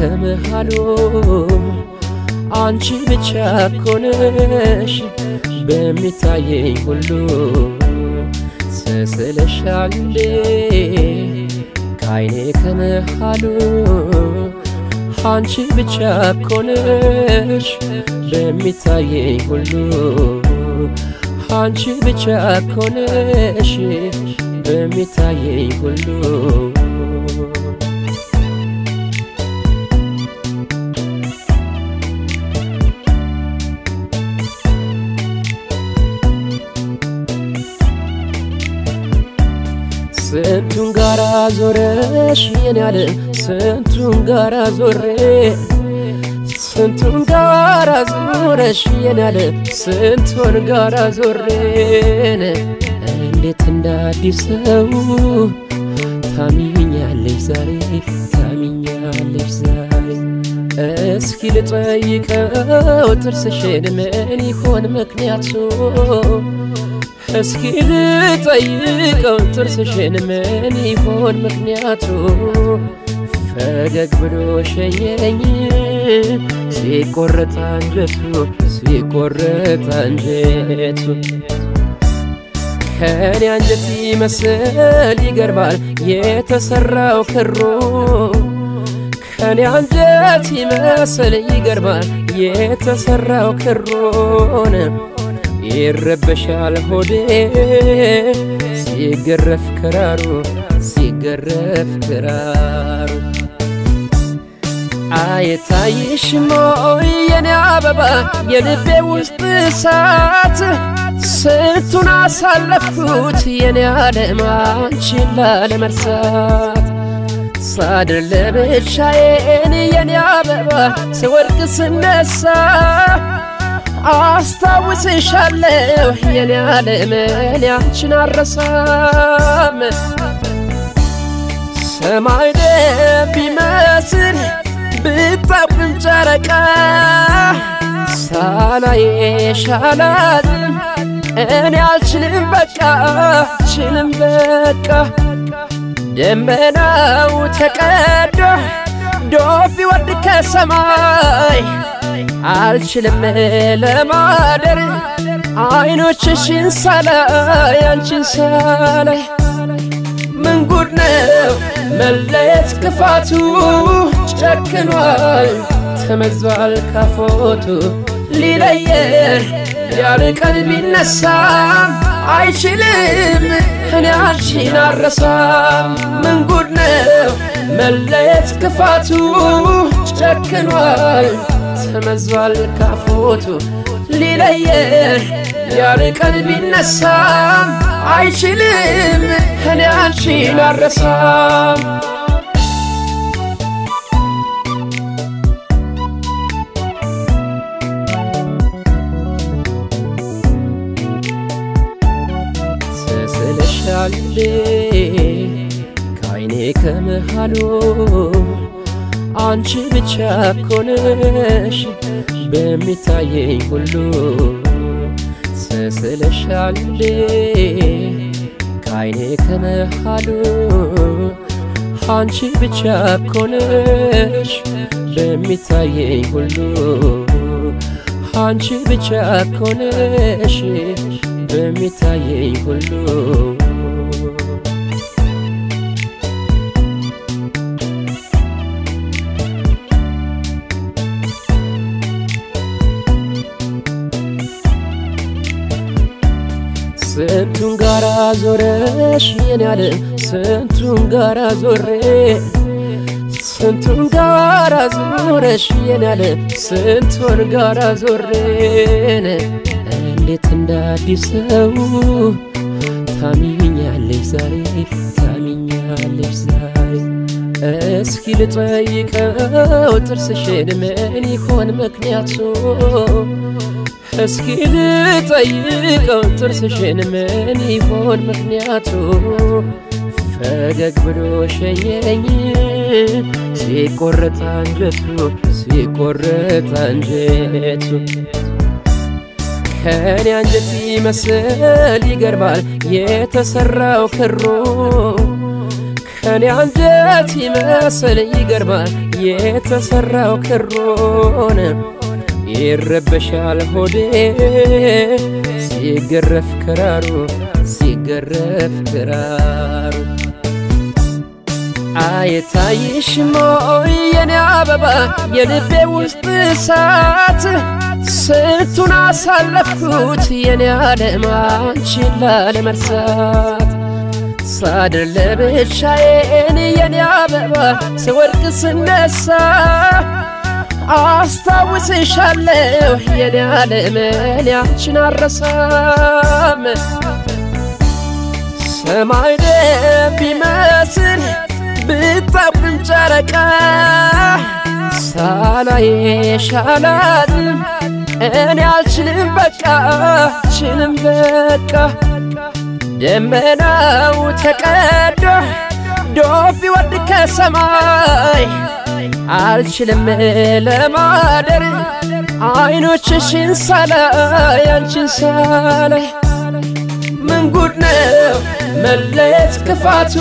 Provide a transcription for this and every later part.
ከመሃሉ አንቺ ብቻ ኮነሽ በሚታየኝ ሁሉ ስስልሻል ካይኔ ከመሃሉ አንቺ ብቻ ኮነሽ በሚታየኝ ሁሉ አንቺ ብቻ ኮነሽ በሚታየኝ ሁሉ ስንቱን ጋራ ዞረሽ የኔ ዓለም ስንቱን ጋራ ዞሬ ስንቱን ጋራ ዞረሽ የኔ ዓለም ስንቱን ጋራ ዞሬን እንዴት እንዳዲስ ሰው ታሚኛለሽ ዛሬ ታሚኛለሽ ዛሬ እስኪ ልጠይቀው ጥርስሽን ምን ይሆን ምክንያቱ እስኪ ልጠይቀው ጥርስሽን ምን ይሆን ምክንያቱ ፈገግ ብሎ ሸኘኝ ሲቆረጥ አንጀቱ ከኔ አንጀት ይመስል ይገርማል የተሰራው ክሩ ከኔ አንጀት ይመስል ይገርማል የተሰራው ክሩን ይረበሻል ሆዴ ሲገረፍ ክራሩ አይታይሽም ወይ የኔ አበባ የልቤ ውስጥ እሳት ስንቱን አሳለፍኩት የኔ ዓለም አንቺን ላለመርሳት ሳድር ለብቻዬን የኔ አበባ ስወድቅ ስነሳ አስታውስሻለሁ የኔ ዓለም እኔ አንቺን አልረሳም ሰማይ ቢመስል ብታብም ጨረቃ ሳላይሽ አላድርም እኔ አልችልም በቃ ደመናው ተቀዶ ዶፍ ቢወርድ ከሰማይ አልችልም ለማደር አይኖችሽን ሳላይ አንቺን ሳላይ ምን ጉድ ነው መለየት ክፋቱ ጨክኗል ተመዟል ካፎቱ ሊለየን ያርቀን ቢነሳም አይችልም እኔ አንቺን አልረሳም ምን ጉድ ነው መለየት ክፋቱ ጨክኗል ተመዟል ካፎቱ ሊለየን ያርቀን ቢነሳም አይችልም እኔ አንቺን አልረሳም ስስልሻል ካይኔ ከመሃሉ አንቺ ብቻ ኮነሽ በሚታየኝ ሁሉ ስስልሻል ካይኔ ከመሃሉ አንቺ ብቻ ኮነሽ በሚታየኝ ሁሉ አንቺ ብቻ ኮነሽ በሚታየኝ ሁሉ ስንቱን ጋራ ዞረሽ የኔ ዓለም ስንቱን ጋራ ዞሬ ስንቱን ጋራ ዞረሽ የኔ ዓለም ስንቱን ጋራ ዞሬን እንዴት እንዳዲስ ሰው ታሚኛለሽ ዛሬ እስኪ ልጠይቀው ጥርስሽን ምን ይሆን ምክንያቱ እስኪ ልጠይቀው ጥርስሽን ምን ይሆን ምክንያቱ ፈገግ ብሎ ሸኘኝ ሲቆረጥ አንጀቱ ከኔ አንጀት ይመስል ይገርማል የተሰራው ክሩ ከኔ አንጀት ይመስል ይገርማል የተሰራው ክሮን ይረበሻል ሆዴ ሲገረፍ ክራሩ ሲገረፍ ክራሩ አይታይሽም ወይ የኔ አበባ የልቤ ውስጥ እሳት ስንቱን አሳለፍኩት የኔ ዓለም አንቺን ላለመርሳት ሳድር ለብቻዬን የኔ አበባ ስወድቅ ስነሳ አስታውስሻለሁ የኔ ዓለም እኔ አንቺን አልረሳም ሰማይ ቢመስል ብታብን ጨረቃ ሳላይሽ አላድርም እኔ አልችልም በቃ ደመናው ተቀዶ ዶፍ ይወርድ ከሰማይ አልችልም ለማደር አይኖችሽን ሳላይ አንቺን ሳላይ ምን ጉድ ነው መለየት ክፋቱ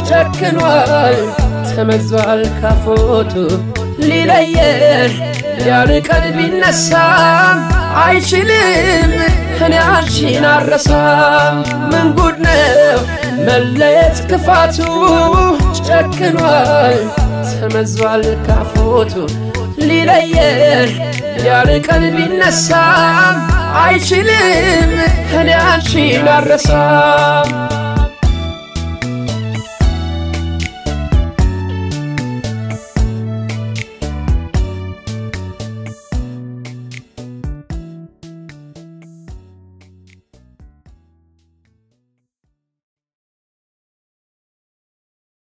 ጨክኗል ተመዟል ካፎቱ ሊለየን ሊያርቀን ቢነሳም አይችልም እኔ አንቺን አልረሳም ምን ጉድ ነው መለየት ክፋቱ ጨክኗል ተመዟል ካፎቱ ሊለየን ሊያርቀን ቢነሳም አይችልም እኔ አንቺን አልረሳም